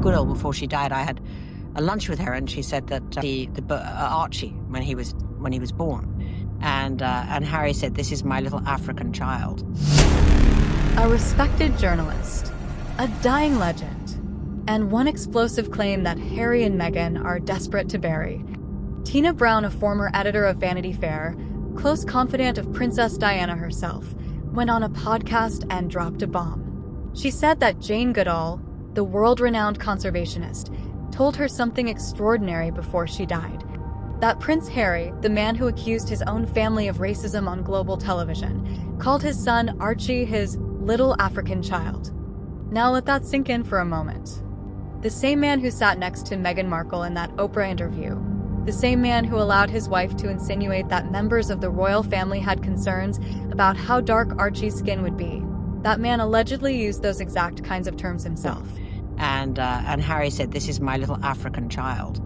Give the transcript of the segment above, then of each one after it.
Goodall, before she died, I had a lunch with her, and she said that Archie, when he was born, and Harry said, "This is my little African child." A respected journalist, a dying legend, and one explosive claim that Harry and Meghan are desperate to bury. Tina Brown, a former editor of Vanity Fair, close confidant of Princess Diana herself, went on a podcast and dropped a bomb. She said that Jane Goodall, the world-renowned conservationist, told her something extraordinary before she died. That Prince Harry, the man who accused his own family of racism on global television, called his son Archie his little African child. Now let that sink in for a moment. The same man who sat next to Meghan Markle in that Oprah interview, the same man who allowed his wife to insinuate that members of the royal family had concerns about how dark Archie's skin would be. That man allegedly used those exact kinds of terms himself. And Harry said, "This is my little African child.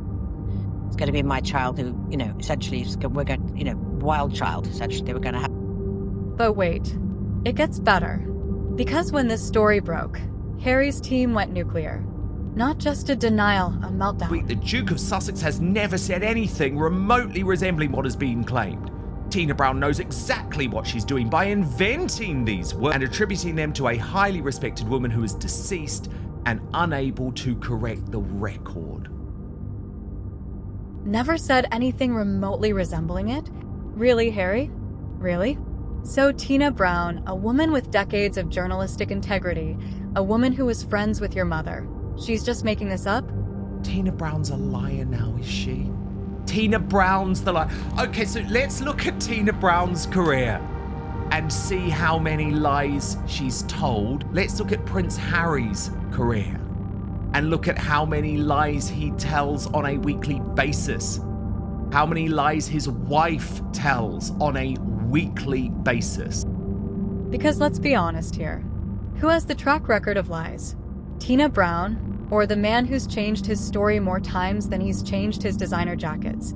It's going to be my child who, essentially, we're going, wild child, essentially, they were going to have." But wait, it gets better. Because when this story broke, Harry's team went nuclear. Not just a denial, a meltdown. The Duke of Sussex has never said anything remotely resembling what has been claimed. Tina Brown knows exactly what she's doing by inventing these words and attributing them to a highly respected woman who is deceased and unable to correct the record. Never said anything remotely resembling it? Really, Harry? Really? So Tina Brown, a woman with decades of journalistic integrity, a woman who was friends with your mother, she's just making this up? Tina Brown's a liar now, is she? Tina Brown's the liar. Okay, so let's look at Tina Brown's career and see how many lies she's told. Let's look at Prince Harry's career and look at how many lies he tells on a weekly basis. How many lies his wife tells on a weekly basis. Because let's be honest here. Who has the track record of lies? Tina Brown, or the man who's changed his story more times than he's changed his designer jackets?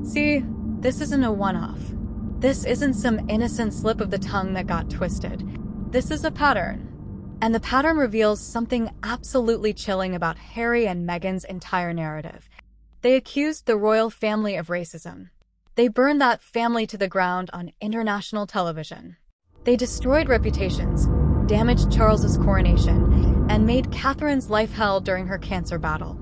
See, this isn't a one-off. This isn't some innocent slip of the tongue that got twisted. This is a pattern. And the pattern reveals something absolutely chilling about Harry and Meghan's entire narrative. They accused the royal family of racism. They burned that family to the ground on international television. They destroyed reputations, damaged Charles's coronation, and made Catherine's life hell during her cancer battle.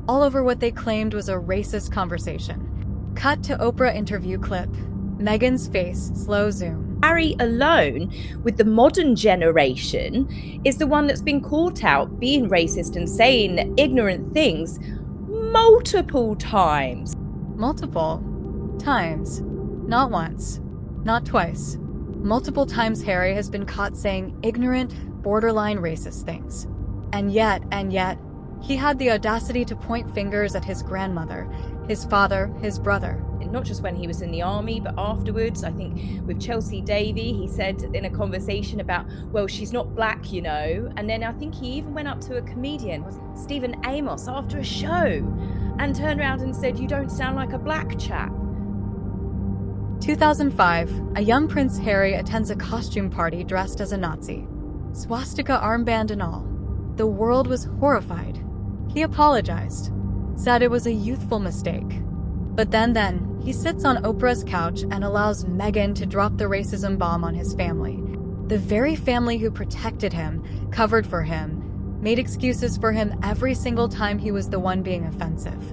All over what they claimed was a racist conversation. Cut to Oprah interview clip. Meghan's face, slow zoom. Harry alone, with the modern generation, is the one that's been caught out being racist and saying ignorant things multiple times. Multiple times. Not once. Not twice. Multiple times Harry has been caught saying ignorant, borderline racist things. And yet, he had the audacity to point fingers at his grandmother, his father, his brother. Not just when he was in the army, but afterwards. I think with Chelsea Davy, he said in a conversation about, well, she's not black, And then I think he even went up to a comedian, Stephen Amos, after a show and turned around and said, "You don't sound like a black chap." 2005, a young Prince Harry attends a costume party dressed as a Nazi. Swastika armband and all. The world was horrified. He apologized, said it was a youthful mistake. But then, he sits on Oprah's couch and allows Meghan to drop the racism bomb on his family. The very family who protected him, covered for him, made excuses for him every single time he was the one being offensive.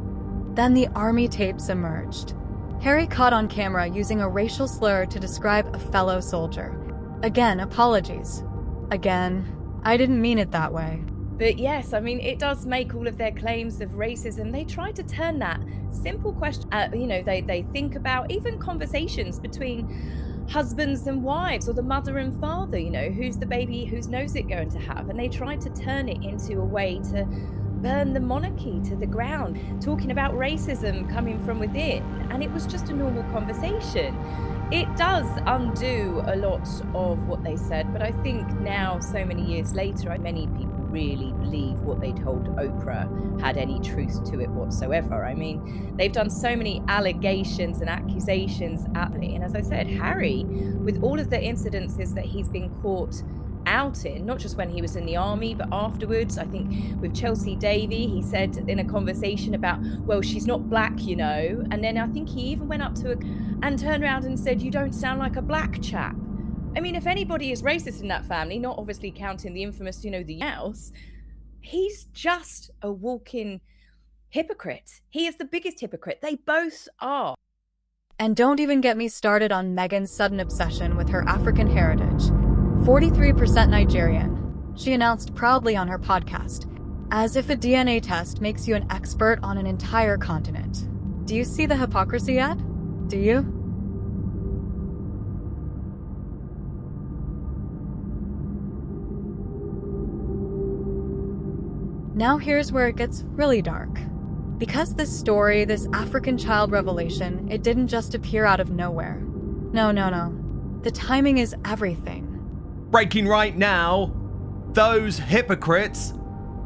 Then the army tapes emerged. Harry caught on camera using a racial slur to describe a fellow soldier. Again, apologies. Again, I didn't mean it that way. But yes, I mean, it does make all of their claims of racism. They try to turn that simple question, they think about even conversations between husbands and wives or the mother and father, who's the baby, whose nose it going to have? And they try to turn it into a way to burn the monarchy to the ground, talking about racism coming from within. And it was just a normal conversation. It does undo a lot of what they said, but I think now, so many years later, many people really believe what they told Oprah had any truth to it whatsoever. I mean, they've done so many allegations and accusations at me. And as I said, Harry, with all of the incidences that he's been caught out in, not just when he was in the army, but afterwards. I think with Chelsea Davy, he said in a conversation about, well, she's not black, you know. And then I think he even went up to her and turned around and said, you don't sound like a black chap. I mean, if anybody is racist in that family, not obviously counting the infamous, you know, the house, he's just a walking hypocrite. He is the biggest hypocrite. They both are. And don't even get me started on Meghan's sudden obsession with her African heritage. 43% Nigerian, she announced proudly on her podcast, as if a DNA test makes you an expert on an entire continent. Do you see the hypocrisy yet? Do you? Now here's where it gets really dark. Because this story, this African child revelation, it didn't just appear out of nowhere. No. The timing is everything. Breaking right now, those hypocrites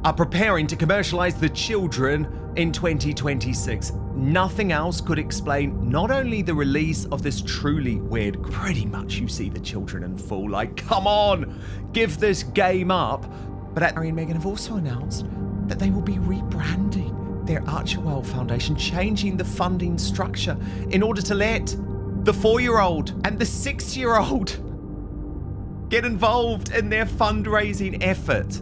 are preparing to commercialize the children in 2026. Nothing else could explain not only the release of this truly weird, pretty much you see the children in full, like, come on, give this game up. But Harry and Meghan have also announced that they will be rebranding their Archewell Foundation, changing the funding structure in order to let the 4-year-old and the 6-year-old get involved in their fundraising effort.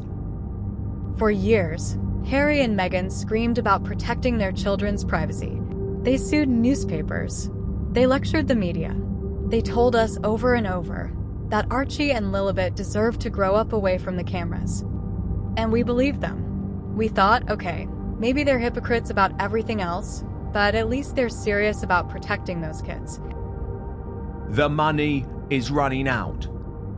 For years, Harry and Meghan screamed about protecting their children's privacy. They sued newspapers. They lectured the media. They told us over and over that Archie and Lilibet deserved to grow up away from the cameras. And we believed them. We thought, okay, maybe they're hypocrites about everything else, but at least they're serious about protecting those kids. The money is running out.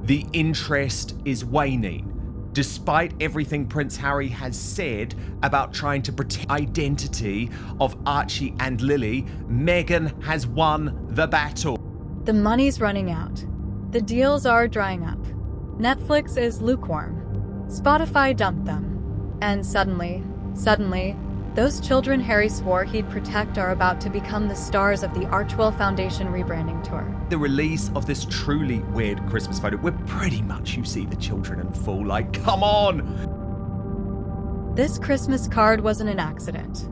The interest is waning. Despite everything Prince Harry has said about trying to protect the identity of Archie and Lily, Meghan has won the battle. The money's running out. The deals are drying up. Netflix is lukewarm. Spotify dumped them. And suddenly, those children Harry swore he'd protect are about to become the stars of the Archewell Foundation rebranding tour. The release of this truly weird Christmas photo, where pretty much you see the children in full, like, come on! This Christmas card wasn't an accident.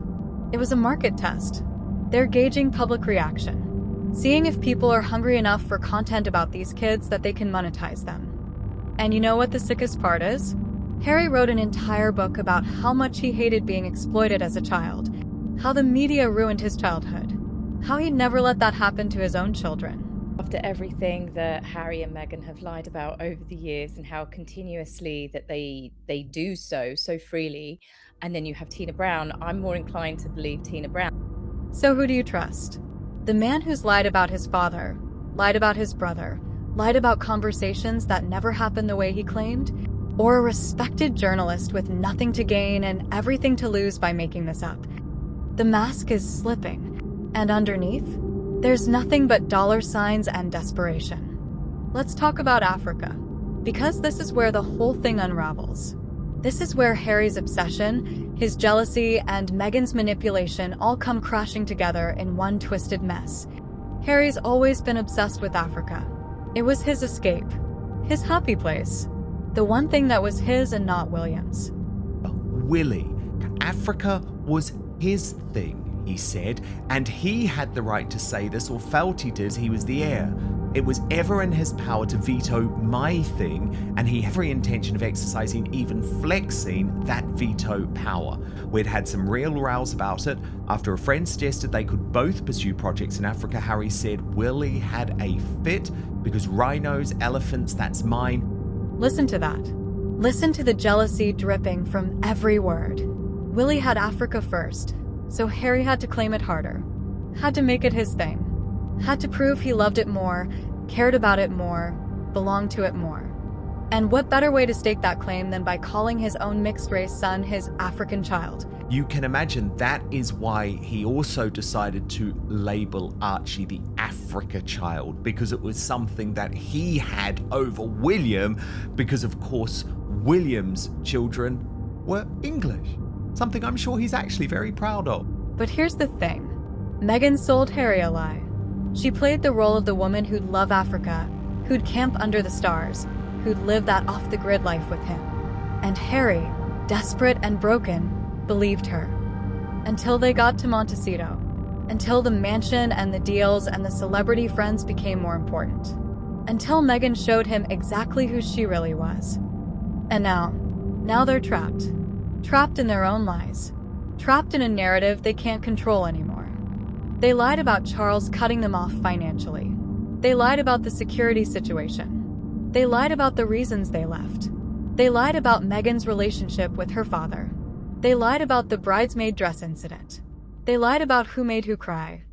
It was a market test. They're gauging public reaction, seeing if people are hungry enough for content about these kids that they can monetize them. And you know what the sickest part is? Harry wrote an entire book about how much he hated being exploited as a child, how the media ruined his childhood, how he'd never let that happen to his own children. After everything that Harry and Meghan have lied about over the years and how continuously that they do so freely, and then you have Tina Brown, I'm more inclined to believe Tina Brown. So who do you trust? The man who's lied about his father, lied about his brother, lied about conversations that never happened the way he claimed? Or a respected journalist with nothing to gain and everything to lose by making this up? The mask is slipping, and underneath, there's nothing but dollar signs and desperation. Let's talk about Africa, because this is where the whole thing unravels. This is where Harry's obsession, his jealousy, and Meghan's manipulation all come crashing together in one twisted mess. Harry's always been obsessed with Africa. It was his escape, his happy place. The one thing that was his and not William's. Willie. Africa was his thing, he said, and he had the right to say this, or felt he did. He was the heir. It was ever in his power to veto my thing, and he had every intention of exercising, even flexing, that veto power. We'd had some real rows about it. After a friend suggested they could both pursue projects in Africa, Harry said Willie had a fit because rhinos, elephants, that's mine. Listen to that. Listen to the jealousy dripping from every word. Willie had Africa first, so Harry had to claim it harder. Had to make it his thing. Had to prove he loved it more, cared about it more, belonged to it more. And what better way to stake that claim than by calling his own mixed-race son his African child? You can imagine that is why he also decided to label Archie the Africa child, because it was something that he had over William, because of course William's children were English. Something I'm sure he's actually very proud of. But here's the thing. Meghan sold Harry a lie. She played the role of the woman who'd love Africa, who'd camp under the stars, who'd live that off-the-grid life with him. And Harry, desperate and broken, believed her. Until they got to Montecito. Until the mansion and the deals and the celebrity friends became more important. Until Meghan showed him exactly who she really was. And now they're trapped. Trapped in their own lies. Trapped in a narrative they can't control anymore. They lied about Charles cutting them off financially. They lied about the security situation. They lied about the reasons they left. They lied about Meghan's relationship with her father. They lied about the bridesmaid dress incident. They lied about who made who cry.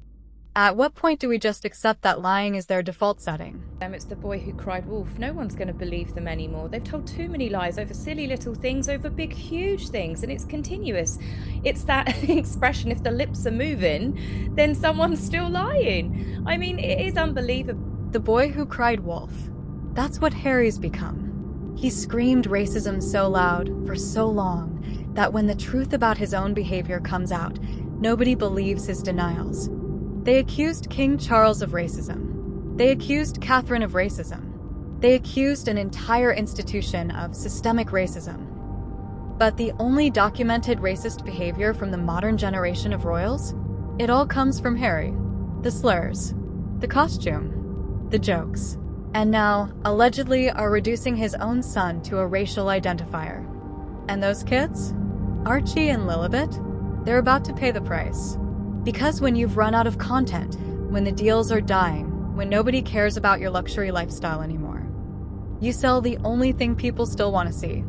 At what point do we just accept that lying is their default setting? It's the boy who cried wolf. No one's going to believe them anymore. They've told too many lies over silly little things, over big, huge things, and it's continuous. It's that expression, if the lips are moving, then someone's still lying. I mean, it is unbelievable. The boy who cried wolf. That's what Harry's become. He screamed racism so loud for so long that when the truth about his own behavior comes out, nobody believes his denials. They accused King Charles of racism. They accused Catherine of racism. They accused an entire institution of systemic racism. But the only documented racist behavior from the modern generation of royals? It all comes from Harry. The slurs, the costume, the jokes. And now, allegedly, are reducing his own son to a racial identifier. And those kids? Archie and Lilibet? They're about to pay the price. Because when you've run out of content, when the deals are dying, when nobody cares about your luxury lifestyle anymore, you sell the only thing people still want to see.